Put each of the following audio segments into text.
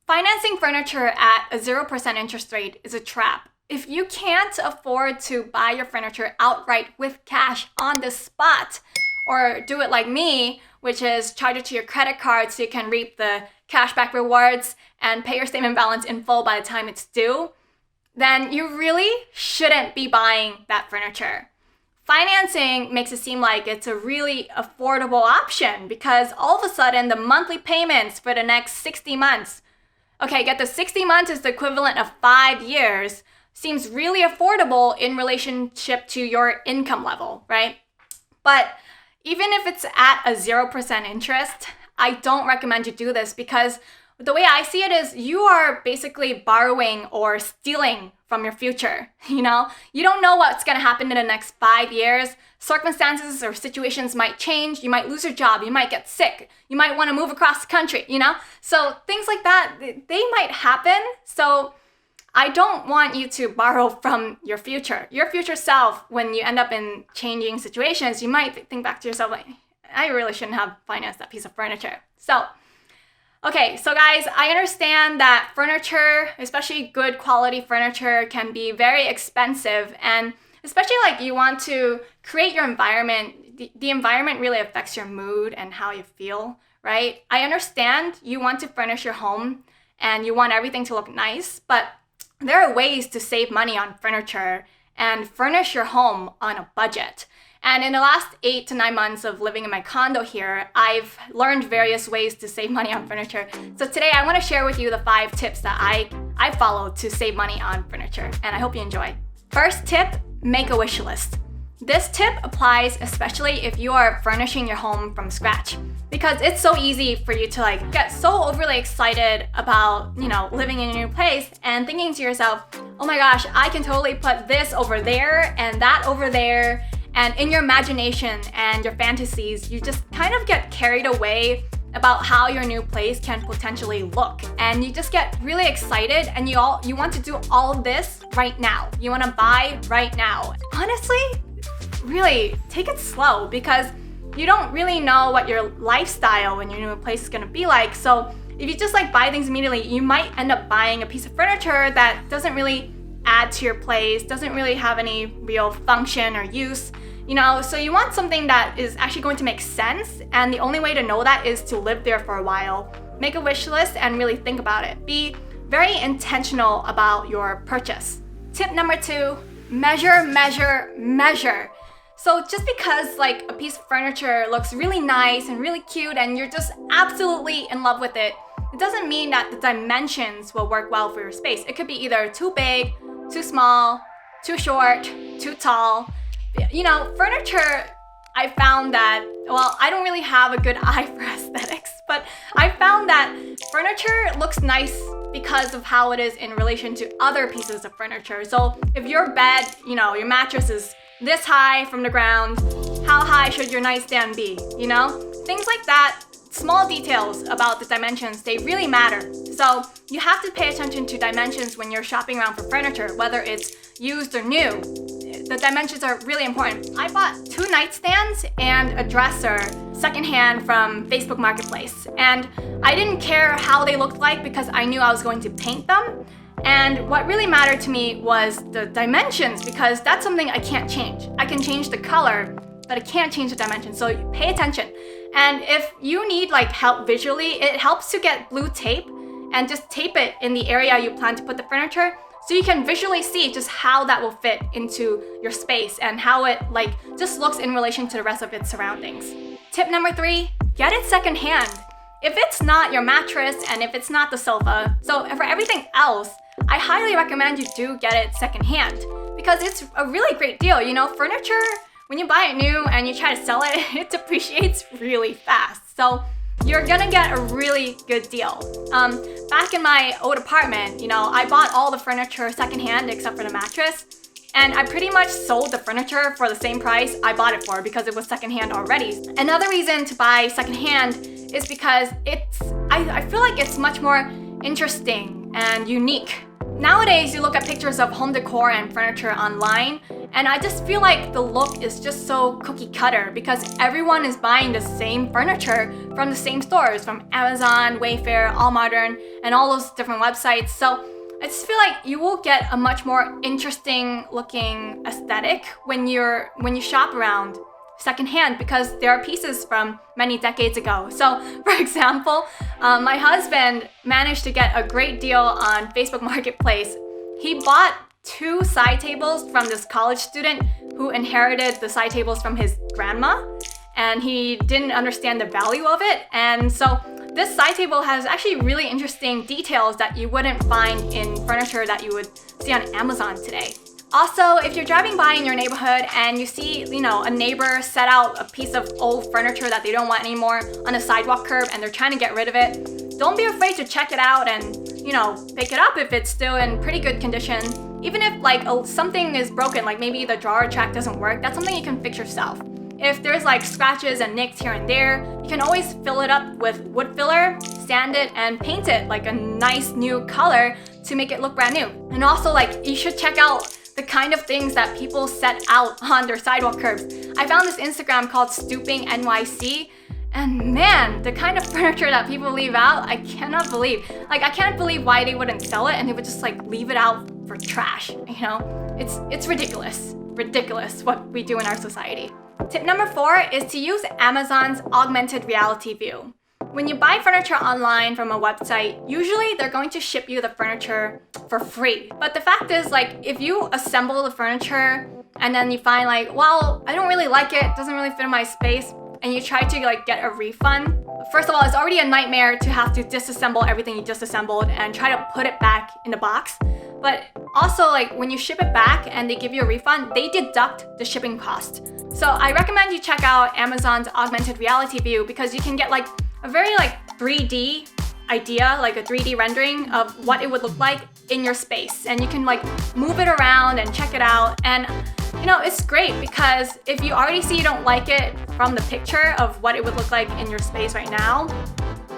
Financing furniture at a 0% interest rate is a trap. If you can't afford to buy your furniture outright with cash on the spot, or do it like me, which is charge it to your credit card so you can reap the cashback rewards and pay your statement balance in full by the time it's due, then you really shouldn't be buying that furniture. Financing makes it seem like it's a really affordable option because all of a sudden the monthly payments for the next 60 months, okay, get the 60 months is the equivalent of 5 years, seems really affordable in relationship to your income level, right? But even if it's at a 0% interest, I don't recommend you do this because the way I see it is you are basically borrowing or stealing from your future. You don't know what's going to happen in the next 5 years. Circumstances or situations might change. You might lose your job. You might get sick. You might want to move across the country, So things like that, they might happen. So I don't want you to borrow from your future. Your future self, when you end up in changing situations, you might think back to yourself like, I really shouldn't have financed that piece of furniture. Okay, so guys, I understand that furniture, especially good quality furniture, can be very expensive, and especially like you want to create your environment. The environment really affects your mood and how you feel, right? I understand you want to furnish your home and you want everything to look nice, but there are ways to save money on furniture and furnish your home on a budget. And in the last 8 to 9 months of living in my condo here, I've learned various ways to save money on furniture. So today I want to share with you the 5 tips that I follow to save money on furniture, and I hope you enjoy. First tip, make a wish list. This tip applies especially if you are furnishing your home from scratch, because it's so easy for you to get so overly excited about, living in a new place and thinking to yourself, oh my gosh, I can totally put this over there and that over there. And in your imagination and your fantasies, you just kind of get carried away about how your new place can potentially look. And you just get really excited and you want to do all of this right now. You want to buy right now. Honestly, really take it slow because you don't really know what your lifestyle in your new place is going to be like. So if you just buy things immediately, you might end up buying a piece of furniture that doesn't really add to your place, doesn't really have any real function or use. So you want something that is actually going to make sense, and the only way to know that is to live there for a while. Make a wish list and really think about it. Be very intentional about your purchase. Tip number 2, measure, measure, measure. So just because a piece of furniture looks really nice and really cute and you're just absolutely in love with it, it doesn't mean that the dimensions will work well for your space. It could be either too big, too small, too short, too tall. Furniture, I found that, I don't really have a good eye for aesthetics, but I found that furniture looks nice because of how it is in relation to other pieces of furniture. So if your bed, your mattress is this high from the ground, how high should your nightstand be? Things like that. Small details about the dimensions, they really matter. So you have to pay attention to dimensions when you're shopping around for furniture, whether it's used or new. The dimensions are really important. I bought 2 nightstands and a dresser secondhand from Facebook Marketplace. And I didn't care how they looked like because I knew I was going to paint them. And what really mattered to me was the dimensions because that's something I can't change. I can change the color, but I can't change the dimensions. So pay attention. And if you need help visually, it helps to get blue tape and just tape it in the area you plan to put the furniture so you can visually see just how that will fit into your space and how it just looks in relation to the rest of its surroundings. Tip number 3, get it secondhand. If it's not your mattress and if it's not the sofa, so for everything else, I highly recommend you do get it secondhand because it's a really great deal. Furniture, when you buy it new and you try to sell it, it depreciates really fast. So you're gonna get a really good deal. Back in my old apartment, I bought all the furniture secondhand except for the mattress. And I pretty much sold the furniture for the same price I bought it for because it was secondhand already. Another reason to buy secondhand is because I feel like it's much more interesting and unique. Nowadays, you look at pictures of home decor and furniture online, And I just feel like the look is just so cookie cutter because everyone is buying the same furniture from the same stores, from Amazon, Wayfair, AllModern, and all those different websites. So I just feel like you will get a much more interesting looking aesthetic when you shop around secondhand because there are pieces from many decades ago. So for example, my husband managed to get a great deal on Facebook Marketplace. He bought 2 side tables from this college student who inherited the side tables from his grandma, and he didn't understand the value of it. And so this side table has actually really interesting details that you wouldn't find in furniture that you would see on Amazon today. Also, if you're driving by in your neighborhood and you see, a neighbor set out a piece of old furniture that they don't want anymore on a sidewalk curb and they're trying to get rid of it, don't be afraid to check it out and, pick it up if it's still in pretty good condition. Even if something is broken, like maybe the drawer track doesn't work, that's something you can fix yourself. If there's scratches and nicks here and there, you can always fill it up with wood filler, sand it, and paint it like a nice new color to make it look brand new. And also you should check out the kind of things that people set out on their sidewalk curbs. I found this Instagram called Stooping NYC, and man, the kind of furniture that people leave out, I cannot believe. I can't believe why they wouldn't sell it and they would just leave it out for trash, It's ridiculous what we do in our society. Tip number 4 is to use Amazon's augmented reality view. When you buy furniture online from a website, usually they're going to ship you the furniture for free. But the fact is, if you assemble the furniture and then you find I don't really like it, doesn't really fit in my space, and you try to get a refund, first of all, it's already a nightmare to have to disassemble everything you just assembled and try to put it back in the box. But also, when you ship it back and they give you a refund, they deduct the shipping cost. So I recommend you check out Amazon's augmented reality view because you can get a very 3D idea, a 3D rendering of what it would look like in your space. And you can move it around and check it out. And it's great because if you already see you don't like it from the picture of what it would look like in your space right now,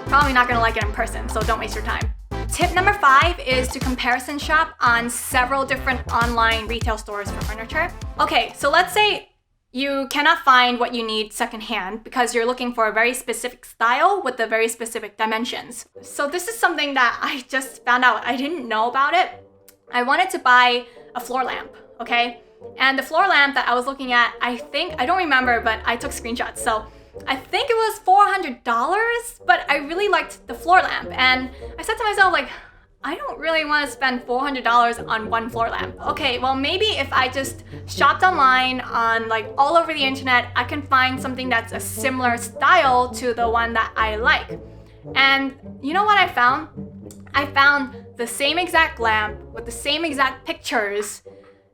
probably not gonna like it in person, so don't waste your time. Tip number 5 is to comparison shop on several different online retail stores for furniture. Okay, so let's say you cannot find what you need secondhand because you're looking for a very specific style with the very specific dimensions. So this is something that I just found out. I didn't know about it. I wanted to buy a floor lamp, okay? And the floor lamp that I was looking at, I don't remember, but I took screenshots. So I think it was $400, but I really liked the floor lamp. And I said to myself, I don't really want to spend $400 on one floor lamp. Okay, well maybe if I just shopped online on all over the internet, I can find something that's a similar style to the one that I like. And you know what I found? I found the same exact lamp with the same exact pictures,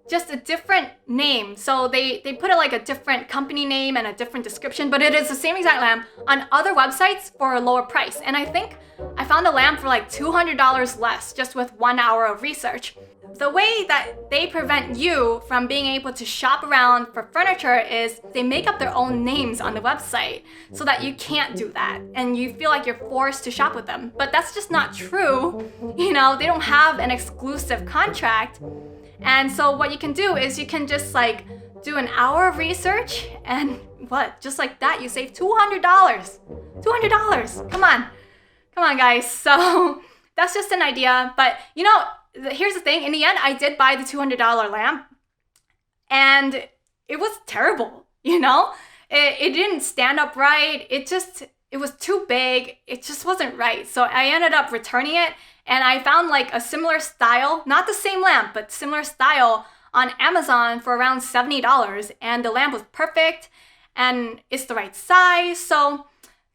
just a different name. So they put it a different company name and a different description, but it is the same exact lamp on other websites for a lower price. And I think I found a lamp for $200 less just with 1 hour of research. The way that they prevent you from being able to shop around for furniture is they make up their own names on the website so that you can't do that and you feel like you're forced to shop with them. But that's just not true. They don't have an exclusive contract. And so what you can do is you can just do an hour of research and just like that, you save $200. $200. Come on guys. So that's just an idea. But here's the thing. In the end, I did buy the $200 lamp and it was terrible. It didn't stand up right. It was too big. It just wasn't right. So I ended up returning it. And I found a similar style, not the same lamp, but similar style on Amazon for around $70. And the lamp was perfect and it's the right size. So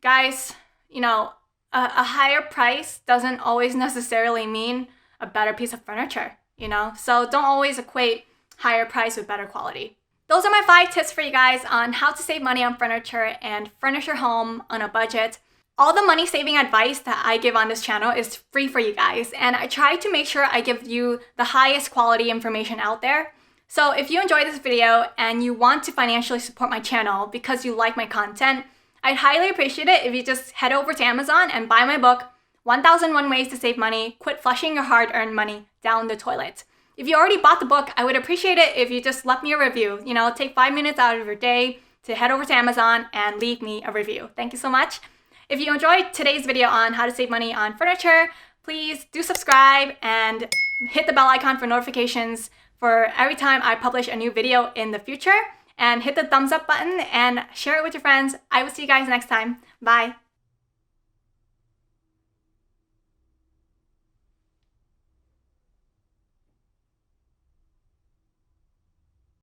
guys, a higher price doesn't always necessarily mean a better piece of furniture, So don't always equate higher price with better quality. Those are my 5 tips for you guys on how to save money on furniture and furnish your home on a budget. All the money saving advice that I give on this channel is free for you guys, and I try to make sure I give you the highest quality information out there. So if you enjoyed this video and you want to financially support my channel because you like my content, I'd highly appreciate it if you just head over to Amazon and buy my book, 1001 Ways to Save Money, Quit Flushing Your Hard-Earned Money Down the Toilet. If you already bought the book, I would appreciate it if you just left me a review. You know, take 5 minutes out of your day to head over to Amazon and leave me a review. Thank you so much. If you enjoyed today's video on how to save money on furniture, please do subscribe and hit the bell icon for notifications for every time I publish a new video in the future. And hit the thumbs up button and share it with your friends. I will see you guys next time. Bye.